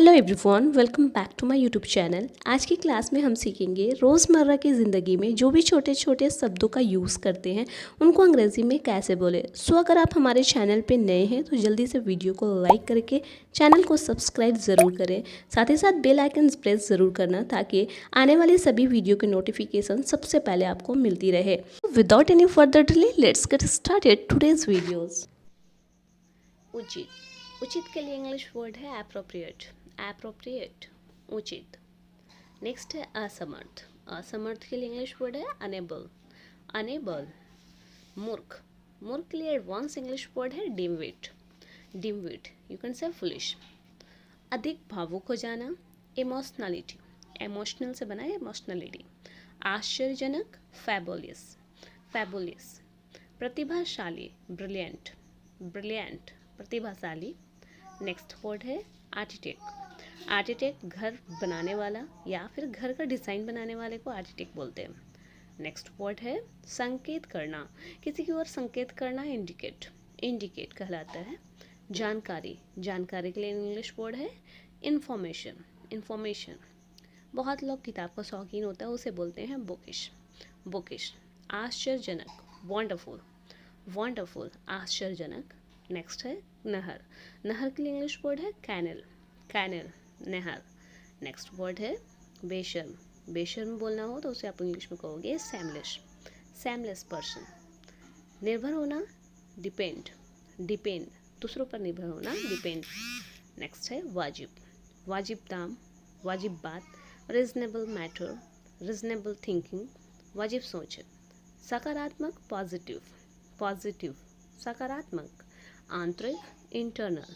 Hello everyone, welcome back to my YouTube channel. आज की class में हम सीखेंगे रोज़मर्रा की ज़िंदगी में जो भी छोटे छोटे शब्दों का यूज़ करते हैं उनको अंग्रेज़ी में कैसे बोले। सो अगर आप हमारे चैनल पे नए हैं तो जल्दी से वीडियो को लाइक करके चैनल को सब्सक्राइब ज़रूर करें। साथ ही साथ बेल आइकन प्रेस ज़रूर करना ताकि आने वाले सभी वीडियो की नोटिफिकेशन सबसे पहले आपको मिलती रहे। Without any further delay let's get started today's videos. उचित। उचित के लिए इंग्लिश वर्ड है एप्रोप्रिएट। एप्रोप्रिएट, उचित। नेक्स्ट है असमर्थ। असमर्थ के लिए इंग्लिश वर्ड है अनेबल। अनेबल, मूर्ख। मूर्ख के लिए एडवांस इंग्लिश वर्ड है डिमविट। डिमविट, यू कैन से फुलिश। अधिक भावुक हो जाना, इमोशनलिटी। इमोशनल से बना है इमोशनलिटी। आश्चर्यजनक, फैबुलस। फैबुलस। प्रतिभाशाली, ब्रिलियंट। ब्रिलियंट, प्रतिभाशाली। नेक्स्ट वर्ड है आर्किटेक्ट। आर्किटेक्ट घर बनाने वाला या फिर घर का डिज़ाइन बनाने वाले को आर्किटेक्ट बोलते हैं। नेक्स्ट वर्ड है संकेत करना, किसी की ओर संकेत करना, इंडिकेट। इंडिकेट कहलाता है। जानकारी। जानकारी के लिए इंग्लिश वर्ड है इंफॉर्मेशन। इंफॉर्मेशन। बहुत लोग किताब का शौकीन होता है, उसे बोलते हैं बुकिश। बुकिश। आश्चर्यजनक, वंडरफुल। वंडरफुल, आश्चर्यजनक। नेक्स्ट है नहर। नहर के लिए इंग्लिश वर्ड है कैनल। कैनल, नहर। नेक्स्ट वर्ड है बेशर्म। बेशर्म बोलना हो तो उसे आप इंग्लिश में कहोगे सैमलेस। सैमलेस पर्सन। निर्भर होना, डिपेंड। डिपेंड, दूसरों पर निर्भर होना, डिपेंड। नेक्स्ट है वाजिब। वाजिब दाम, वाजिब बात। रीजनेबल मैटर, रीजनेबल थिंकिंग, वाजिब सोच। सकारात्मक, पॉजिटिव। पॉजिटिव, सकारात्मक। आंतरिक, इंटरनल।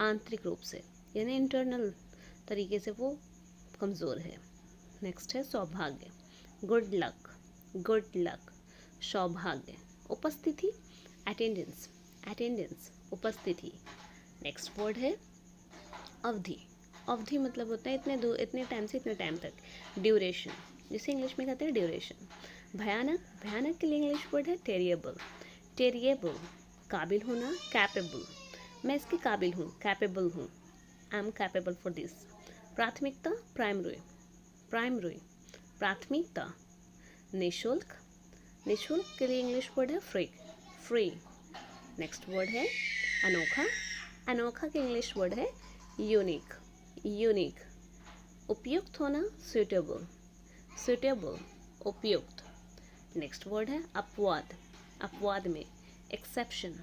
आंतरिक रूप से यानी इंटरनल तरीके से वो कमज़ोर है। नेक्स्ट है सौभाग्य। Good luck. गुड लक, सौभाग्य। उपस्थिति, अटेंडेंस। अटेंडेंस, उपस्थिति। नेक्स्ट वर्ड है अवधि। अवधि मतलब होता है इतने टाइम से इतने टाइम तक। ड्यूरेशन, जिसे इंग्लिश में कहते हैं ड्यूरेशन। भयानक। भयानक के लिए इंग्लिश वर्ड है टेरिएबल। टेरिएबल, काबिल होना, कैपेबल। मैं इसके काबिल हूँ, कैपेबल हूँ। I am capable for this. प्राथमिकता, प्राइमरी। प्राइमरी, प्राथमिकता। निःशुल्क। निःशुल्क के लिए इंग्लिश वर्ड है फ्री। फ्री। नेक्स्ट वर्ड है अनोखा। अनोखा के इंग्लिश वर्ड है यूनिक। यूनिक। उपयुक्त होना, सुटेबल। सुटेबल, उपयुक्त। नेक्स्ट वर्ड है अपवाद। अपवाद में एक्सेप्शन।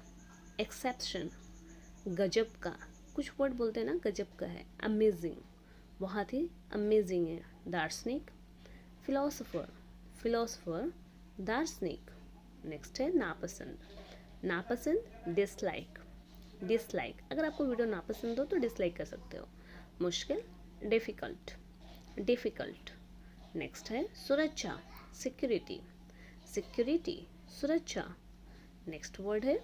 एक्सेप्शन, गजब का। कुछ वर्ड बोलते हैं ना गजब का है, अमेजिंग, बहुत ही अमेजिंग है। दार्शनिक, फिलोसोफर। फिलोसोफर, दार्शनिक। नेक्स्ट है नापसंद। नापसंद, डिसलाइक। डिसलाइक, अगर आपको वीडियो नापसंद हो तो डिसलाइक कर सकते हो। मुश्किल, डिफ़िकल्ट। डिफ़िकल्ट। नेक्स्ट है सुरक्षा, सिक्योरिटी। सिक्योरिटी, सुरक्षा। नेक्स्ट वर्ड है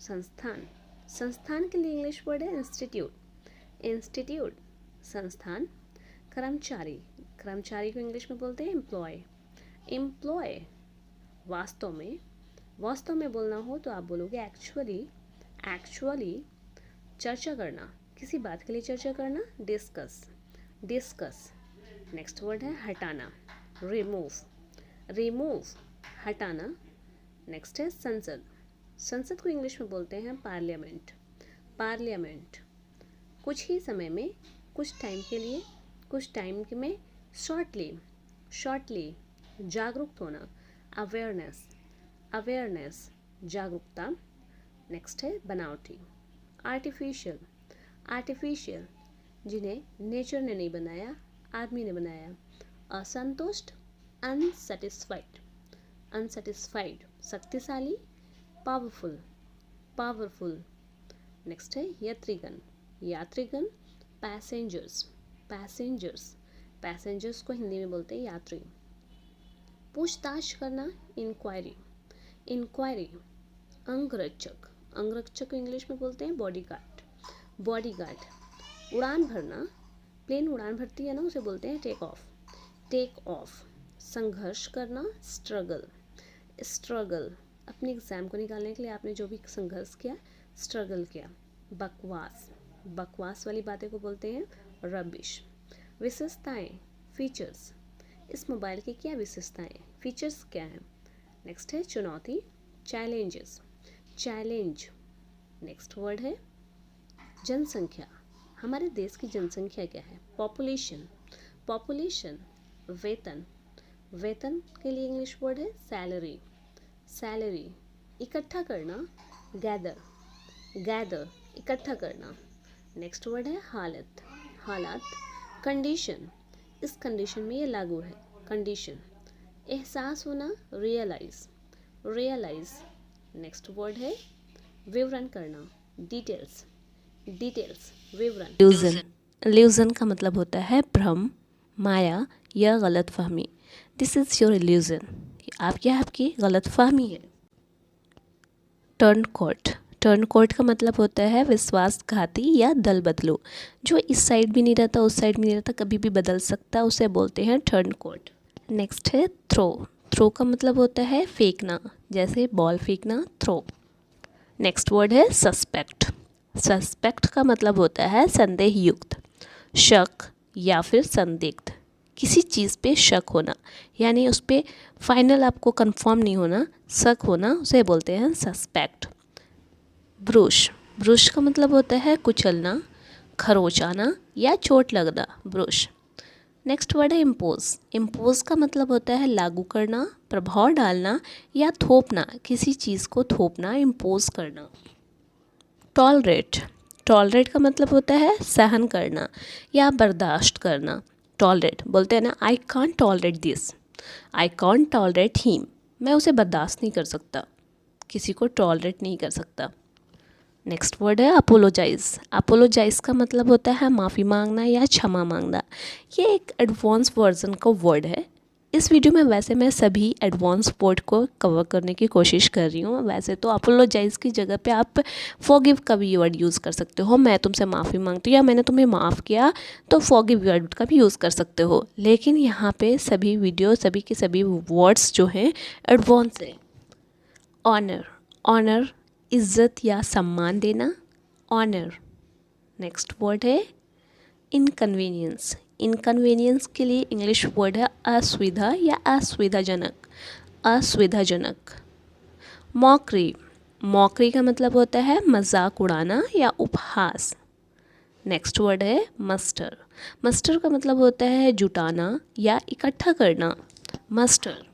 संस्थान। संस्थान के लिए इंग्लिश वर्ड है इंस्टीट्यूट। इंस्टीट्यूट, संस्थान। कर्मचारी। कर्मचारी को इंग्लिश में बोलते हैं एम्प्लॉय। एम्प्लॉय, वास्तव में। वास्तव में बोलना हो तो आप बोलोगे एक्चुअली। एक्चुअली, चर्चा करना, किसी बात के लिए चर्चा करना, डिस्कस। डिस्कस। नेक्स्ट वर्ड है हटाना, रिमूव। रिमूव, हटाना। नेक्स्ट है संसद। संसद को इंग्लिश में बोलते हैं पार्लियामेंट। पार्लियामेंट, कुछ ही समय में, कुछ टाइम के लिए, कुछ टाइम में, शॉर्टली। शॉर्टली, जागरूक होना, अवेयरनेस। अवेयरनेस, जागरूकता। नेक्स्ट है बनावटी, आर्टिफिशियल। आर्टिफिशियल, जिन्हें नेचर ने नहीं बनाया, आदमी ने बनाया। असंतुष्ट, अनसेटिस्फाइड। अनसेटिस्फाइड, शक्तिशाली, पावरफुल। पावरफुल। नेक्स्ट है यात्रीगण। यात्रीगण, पैसेंजर्स। पैसेंजर्स। पैसेंजर्स को हिंदी में बोलते हैं यात्री। पूछताछ करना, इंक्वायरी। इंक्वायरी, अंगरक्षक। अंगरक्षक को इंग्लिश में बोलते हैं बॉडीगार्ड। बॉडीगार्ड। उड़ान भरना, प्लेन उड़ान भरती है ना, उसे बोलते हैं टेक ऑफ। Take off. संघर्ष करना, स्ट्रगल। स्ट्रगल, अपने एग्ज़ाम को निकालने के लिए आपने जो भी संघर्ष किया, स्ट्रगल किया। बकवास। बकवास वाली बातें को बोलते हैं रबिश। विशेषताएं, फीचर्स, इस मोबाइल की क्या विशेषताएं, फीचर्स क्या है। नेक्स्ट है चुनौती, चैलेंजेस, चैलेंज। नेक्स्ट वर्ड है जनसंख्या, हमारे देश की जनसंख्या क्या है। Population, population. वेतन, वेतन के लिए इंग्लिश वर्ड है सैलरी, सैलरी। इकट्ठा करना, गैदर, गैदर, इकट्ठा करना। नेक्स्ट वर्ड है हालत, हालात। कंडीशन, इस कंडीशन में ये लागू है, कंडीशन। एहसास होना, रियलाइज, रियलाइज। नेक्स्ट वर्ड है विवरण करना, डिटेल्स, डिटेल्स, विवरण। इल्यूजन, इल्यूजन का मतलब होता है भ्रम, माया या गलत फहमी। दिस इज योर इल्यूजन, आपकी गलत फहमी है। टर्न कोट, टर्न कोट का मतलब होता है विश्वासघाती या दल बदलू, जो इस साइड भी नहीं रहता उस साइड भी नहीं रहता, कभी भी बदल सकता, उसे बोलते हैं टर्न कोट। नेक्स्ट है थ्रो, थ्रो का मतलब होता है फेंकना, जैसे बॉल फेंकना, थ्रो। नेक्स्ट वर्ड है सस्पेक्ट, सस्पेक्ट का मतलब होता है संदेह युक्त, शक या फिर संदिग्ध, किसी चीज़ पे शक होना, यानी उस पर फाइनल आपको कंफर्म नहीं होना, शक होना, उसे बोलते हैं सस्पेक्ट। ब्रुश, ब्रुश का मतलब होता है कुचलना, खरोचाना या चोट लगना, ब्रुश। नेक्स्ट वर्ड है इम्पोज, इम्पोज का मतलब होता है लागू करना, प्रभाव डालना या थोपना, किसी चीज़ को थोपना, इम्पोज करना। टॉलरेट, टॉलरेट का मतलब होता है सहन करना या बर्दाश्त करना, टॉलरेट बोलते हैं ना, I can't tolerate this, I can't tolerate him, मैं उसे बर्दाश्त नहीं कर सकता, किसी को टॉलरेट नहीं कर सकता। नेक्स्ट वर्ड है अपोलोजाइज, अपोलोजाइज का मतलब होता है माफ़ी मांगना या क्षमा मांगना, ये एक एडवांस वर्जन का वर्ड है। इस वीडियो में वैसे मैं सभी एडवांस वर्ड को कवर करने की कोशिश कर रही हूँ, वैसे तो अपोलोजाइज की जगह पे आप फॉरगिव का भी वर्ड यूज़ कर सकते हो, मैं तुमसे माफ़ी मांगती हूँ या मैंने तुम्हें माफ़ किया, तो फॉरगिव वर्ड का भी यूज़ कर सकते हो, लेकिन यहाँ पे सभी वीडियो सभी के सभी वर्ड्स जो हैं एडवांस हैं। ऑनर, ऑनर इज्जत या सम्मान देना, ऑनर। नेक्स्ट वर्ड है इनकन्वीनियंस, इनकन्वीनियंस के लिए इंग्लिश वर्ड है असुविधा या असुविधाजनक, असुविधाजनक। मॉकरी, मॉकरी का मतलब होता है मजाक उड़ाना या उपहास। नेक्स्ट वर्ड है मस्टर, मस्टर का मतलब होता है जुटाना या इकट्ठा करना, मस्टर।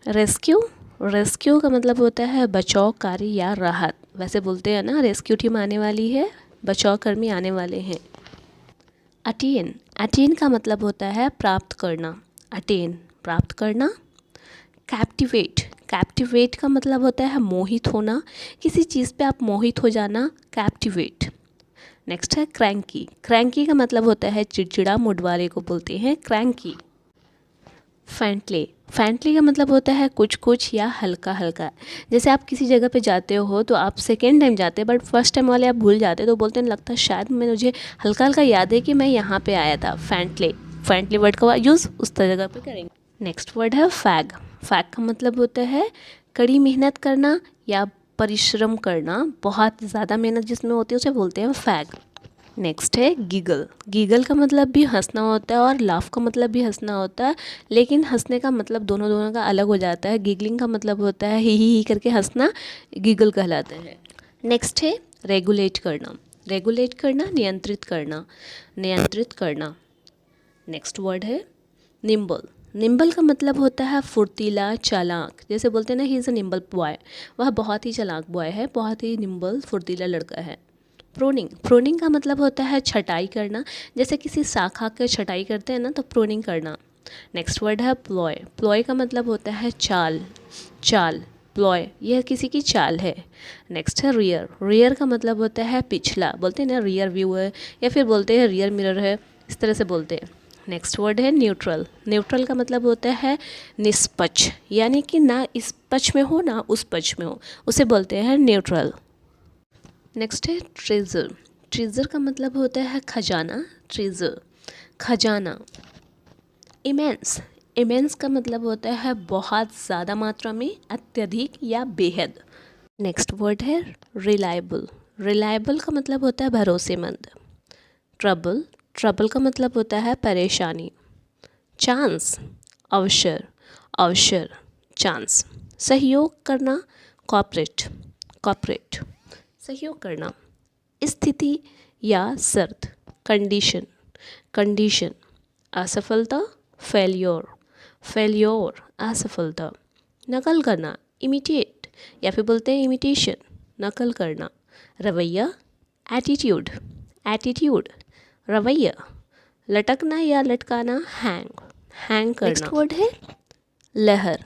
रेस्क्यू, रेस्क्यू का मतलब होता है बचाव कार्य या राहत, वैसे बोलते हैं ना रेस्क्यू टीम आने वाली है, बचाव कर्मी आने वाले हैं। अटेन, अटेन का मतलब होता है प्राप्त करना, अटेन प्राप्त करना। कैप्टिवेट, कैप्टिवेट का मतलब होता है मोहित होना, किसी चीज़ पे आप मोहित हो जाना, कैप्टिवेट। नेक्स्ट है क्रैंकी, क्रैंकी का मतलब होता है चिड़चिड़ा, मूड वाले को बोलते हैं क्रैंकी। फैंटले, फैंटले का मतलब होता है कुछ कुछ या हल्का हल्का, जैसे आप किसी जगह पे जाते हो तो आप सेकेंड टाइम जाते हैं बट फर्स्ट टाइम वाले आप भूल जाते तो बोलते हैं लगता है शायद मुझे हल्का हल्का याद है कि मैं यहाँ पे आया था, फैंटले, फैंटले वर्ड का यूज़ उस जगह पे करेंगे। नेक्स्ट वर्ड है फैग, फैग का मतलब होता है कड़ी मेहनत करना या परिश्रम करना, बहुत ज़्यादा मेहनत जिसमें होती है उसे बोलते हैं फैग। नेक्स्ट है गीगल, गीगल का मतलब भी हंसना होता है और लाफ का मतलब भी हंसना होता है, लेकिन हंसने का मतलब दोनों दोनों का अलग हो जाता है। गीगलिंग का मतलब होता है ही करके हंसना, गीगल कहलाता है। नेक्स्ट है रेगुलेट करना, रेगुलेट करना नियंत्रित करना, नियंत्रित करना। नेक्स्ट वर्ड है निम्बल, निम्बल का मतलब होता है फुर्तीला, चालाक, जैसे बोलते हैं ना he is a nimble boy, वह बहुत ही चालाक बॉय है, बहुत ही निम्बल फुर्तीला लड़का है। प्रोनिंग, प्रोनिंग का मतलब होता है छटाई करना, जैसे किसी शाखा के छटाई करते हैं ना तो प्रोनिंग करना। नेक्स्ट वर्ड है प्लॉय, प्लॉय का मतलब होता है चाल, चाल, प्लॉय यह किसी की चाल है। नेक्स्ट है रियर, रियर का मतलब होता है पिछला, बोलते हैं ना रियर व्यू है या फिर बोलते हैं रियर मिरर है, इस तरह से बोलते हैं। नेक्स्ट वर्ड है न्यूट्रल, न्यूट्रल का मतलब होता है निष्पक्ष, यानी कि ना इस पक्ष में हो ना उस पक्ष में हो, उसे बोलते हैं न्यूट्रल। नेक्स्ट है ट्रेजर, ट्रेजर का मतलब होता है खजाना, ट्रेजर, खजाना। इमेंस, इमेंस का मतलब होता है बहुत ज़्यादा मात्रा में, अत्यधिक या बेहद। नेक्स्ट वर्ड है रिलायबल, रिलायबल का मतलब होता है भरोसेमंद। ट्रबल, ट्रबल का मतलब होता है परेशानी। चांस, अवसर, अवसर, चांस। सहयोग करना, कॉपरेट, कॉपरेट, सहयोग करना। स्थिति या शर्त, कंडीशन, कंडीशन। असफलता, फेल्योर, फेल्योर, असफलता। नकल करना, इमिटेट, या फिर बोलते हैं इमिटेशन, नकल करना। रवैया, एटीट्यूड, एटीट्यूड, रवैया। लटकना या लटकाना, हैंग, हैंग करना। नेक्स्ट वर्ड है लहर,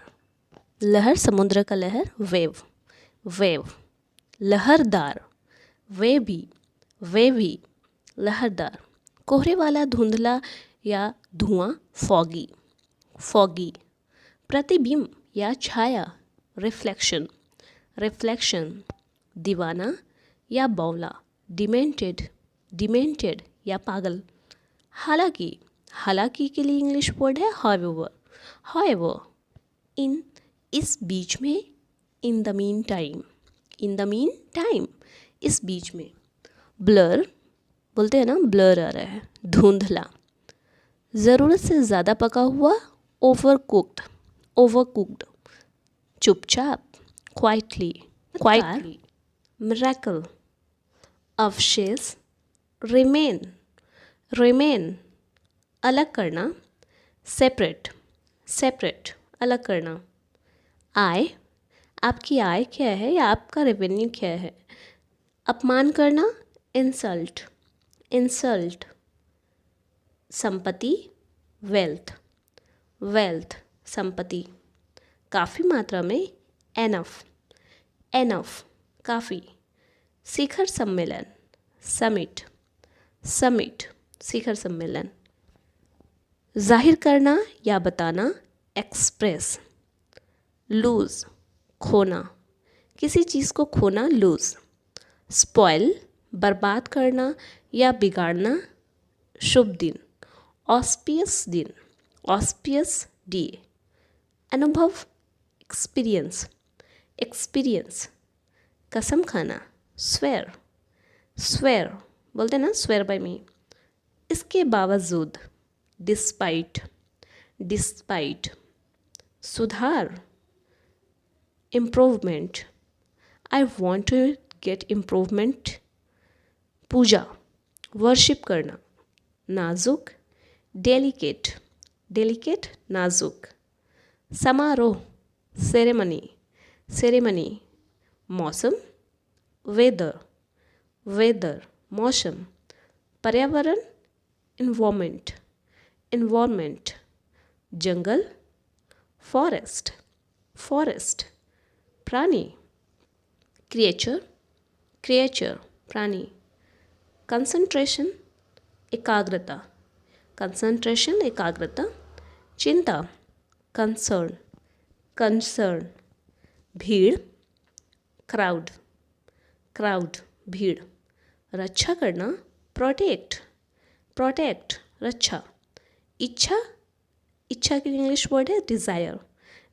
लहर समुद्र का लहर, वेव, वेव। लहरदार, वेवी, वेवी, लहरदार। कोहरे वाला, धुंधला या धुआं, फॉगी, फॉगी। प्रतिबिंब या छाया, रिफ्लेक्शन, रिफ्लेक्शन। दीवाना या बौला, डिमेंटेड, डिमेंटेड या पागल। हालांकि, हालांकि के लिए इंग्लिश वर्ड है however, however। इन, इस बीच में, in the mean time, in the mean time, इस बीच में। ब्लर, बोलते हैं ना ब्लर आ रहा है, धुंधला। ज़रूरत से ज़्यादा पका हुआ, ओवर कुक्ड, ओवर कुक्ड। चुपचाप, क्वाइटली, क्वाइटली। मिरेकल, अवशेष, रिमेन, रिमेन। अलग करना, सेपरेट, सेपरेट, अलग करना। आय, आपकी आय क्या है या आपका रेवेन्यू क्या है। अपमान करना, इंसल्ट, इंसल्ट। संपत्ति, वेल्थ, वेल्थ, संपत्ति। काफ़ी मात्रा में, एनफ, एनफ, काफ़ी। शिखर सम्मेलन, समिट, समिट, शिखर सम्मेलन। जाहिर करना या बताना, एक्सप्रेस। लूज़, खोना, किसी चीज़ को खोना, लूज़। स्पॉइल, बर्बाद करना या बिगाड़ना, शुभ दिन, ऑस्पियस दिन, ऑस्पियस डे। अनुभव, एक्सपीरियंस, एक्सपीरियंस। कसम खाना, स्वेयर, स्वेयर, बोलते ना स्वेयर बाय मी। इसके बावजूद, डिस्पाइट, डिस्पाइट। सुधार, improvement, I want to get improvement. पूजा, वर्शिप करना। नाजुक, डेलिकेट, डेलिकेट, नाजुक। समारोह, सेरेमनी, सेरेमनी। मौसम, वेदर, वेदर, मौसम। पर्यावरण, इन्वायरमेंट, इन्वायरमेंट। जंगल, फॉरेस्ट, फॉरेस्ट। प्राणी, क्रिएचर, क्रिएचर, प्राणी। कंसंट्रेशन, एकाग्रता, कंसंट्रेशन, एकाग्रता। चिंता, कंसर्न, कंसर्न। भीड़, क्राउड, क्राउड, भीड़। रक्षा करना, प्रोटेक्ट, प्रोटेक्ट, रक्षा। इच्छा, इच्छा के लिए इंग्लिश वर्ड है डिज़ायर,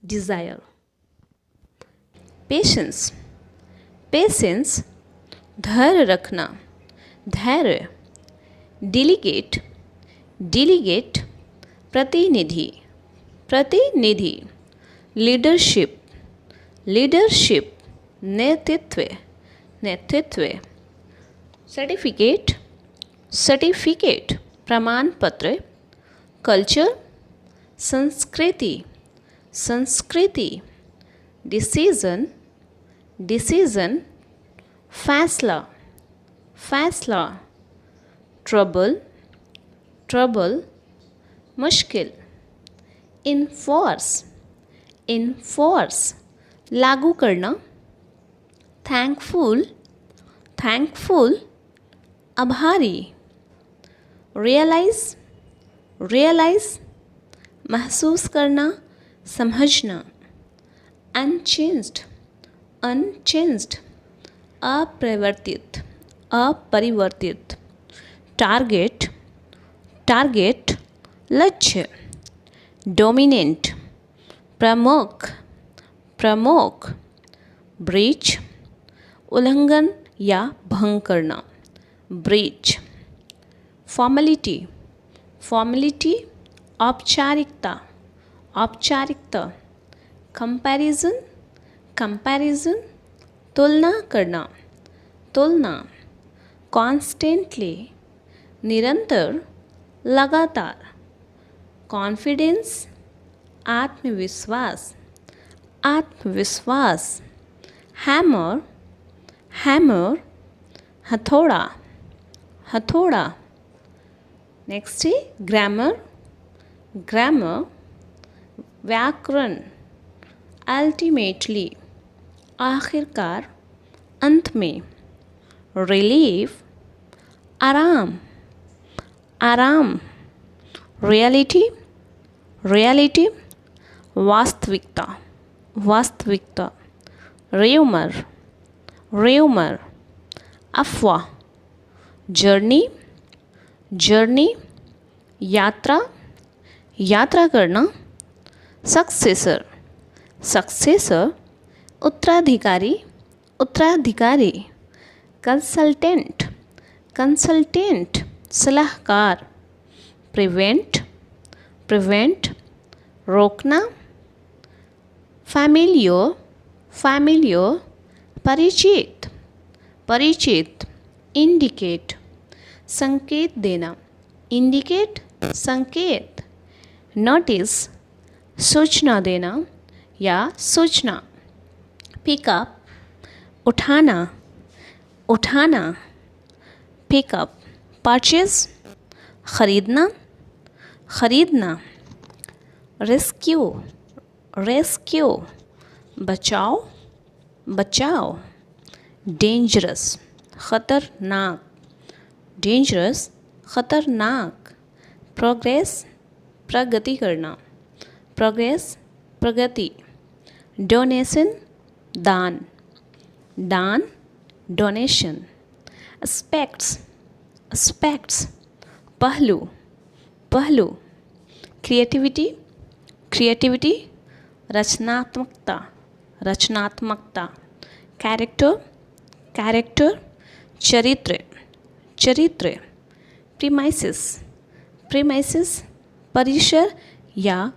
डिज़ायर। पेशेंस, पेशेंस, धैर्य रखना, धैर्य। डेलीगेट, डेलीगेट, प्रतिनिधि, प्रतिनिधि। लीडरशिप, लीडरशिप, नेतृत्व, नेतृत्व। सर्टिफिकेट, सर्टिफिकेट, प्रमाण पत्र। कल्चर, संस्कृति, संस्कृति। डिसीजन, डिसीजन, फैसला, फैसला। ट्रबल, ट्रबल, मुश्किल। इनफोर्स, इनफोर्स, लागू करना। थैंकफुल, थैंकफुल, आभारी। रियलाइज, रियलाइज, महसूस करना, समझना। अनचेंज्ड, अनचेंज्ड, अपरिवर्तित, अपरिवर्तित। टारगेट, टारगेट, लक्ष्य। डोमिनेंट, प्रमुख, प्रमुख। ब्रीच, उल्लंघन या भंग करना, ब्रीच। फॉर्मेलिटी, फॉर्मेलिटी औपचारिकता, औपचारिकता, कंपैरिजन, कंपैरिजन तुलना करना, तुलना, कॉन्स्टेंटली निरंतर, लगातार, कॉन्फिडेंस आत्मविश्वास, आत्मविश्वास, हैमर, हैमर हथौड़ा, हथौड़ा। नेक्स्ट है ग्रामर, ग्रामर व्याकरण, अल्टीमेटली आखिरकार, अंत में, रिलीफ आराम, आराम, रियलिटी, रियलिटी वास्तविकता, वास्तविकता, र्यूमर, र्यूमर अफवाह, जर्नी, जर्नी यात्रा, यात्रा करना, सक्सेसर, सक्सेसर उत्तराधिकारी, उत्तराधिकारी, कंसल्टेंट, कंसल्टेंट सलाहकार, प्रिवेंट, प्रिवेंट रोकना, फैमिलियो, फैमिलियो परिचित, परिचित, इंडिकेट संकेत देना, इंडिकेट संकेत, नोटिस सूचना देना या सूचना, पिकअप उठाना, उठाना, पिकअप, परचेज खरीदना, खरीदना, रेस्क्यू, रेस्क्यू बचाओ, बचाओ, डेंजरस खतरनाक, डेंजरस खतरनाक, प्रोग्रेस प्रगति करना, प्रोग्रेस प्रगति, डोनेशन दान, दान डोनेशन, एस्पेक्ट्स, एस्पेक्ट्स पहलू, पहलू, क्रिएटिविटी, क्रिएटिविटी रचनात्मकता, रचनात्मकता, कैरेक्टर, कैरेक्टर चरित्र, चरित्र, प्रीमाइसिस, प्रीमाइसिस परिसर या